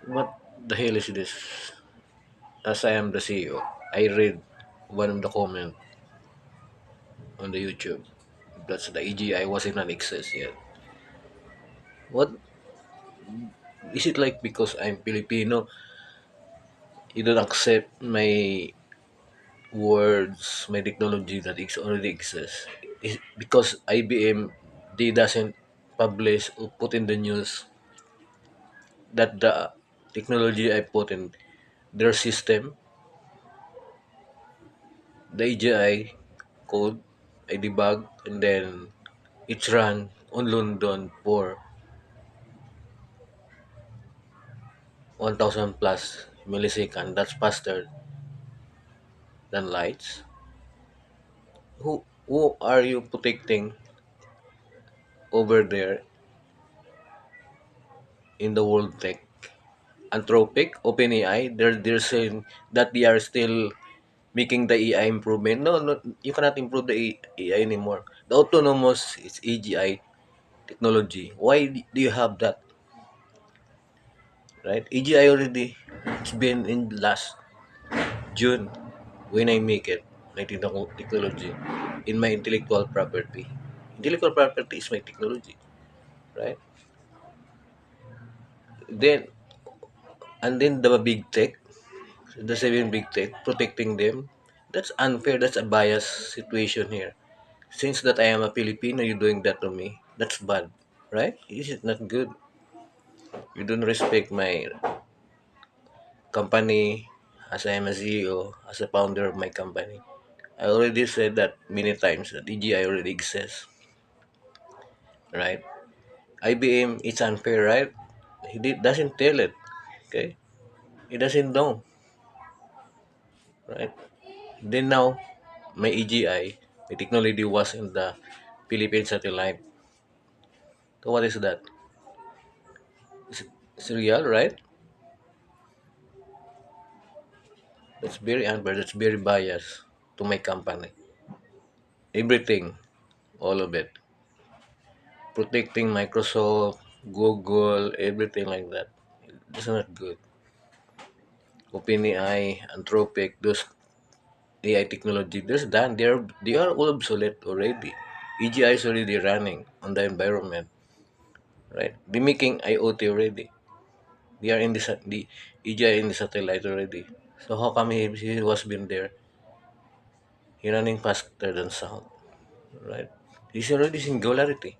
What the hell is this? As I am the CEO, I read one of the comment on the YouTube. That's the EGI wasn't an excess yet. What is it like because I'm Filipino, you don't accept my words, my technology that already exists? Is because IBM they doesn't publish or put in the news that the technology I put in their system, the AGI code, I debug, and then it's run on London for 1000 plus millisecond. That's faster than lights. Who are you protecting over there in the world tech? Anthropic, OpenAI, they're saying that they are still making the AI improvement. No, no, you cannot improve the AI anymore. The autonomous is AGI technology. Why do you have that? Right? AGI already, it's been in last June when I make it, my technology, in my intellectual property. Intellectual property is my technology, right? Then, and then the big tech, the seven big tech, protecting them. That's unfair. That's a biased situation here. Since that I am a Filipino, you're doing that to me. That's bad, right? Is it not good? You don't respect my company as I am a CEO, as a founder of my company. I already said that many times that EGI already exists, right? IBM, it's unfair, right? Doesn't tell it, okay? He doesn't know, right? Then now, my EGI, the technology was in the Philippine satellite. So what is that? It's real, right? That's very unfair. That's very biased to my company. Everything, all of it. Protecting Microsoft, Google, everything like that. It's not good. OpenAI, Anthropic, those AI technology, there's done. They are all obsolete already. EGI is already running on the environment, right? They're making IoT already. They are in the EGI in the satellite already. So how come he was been there? He running faster than sound, right? He's already singularity.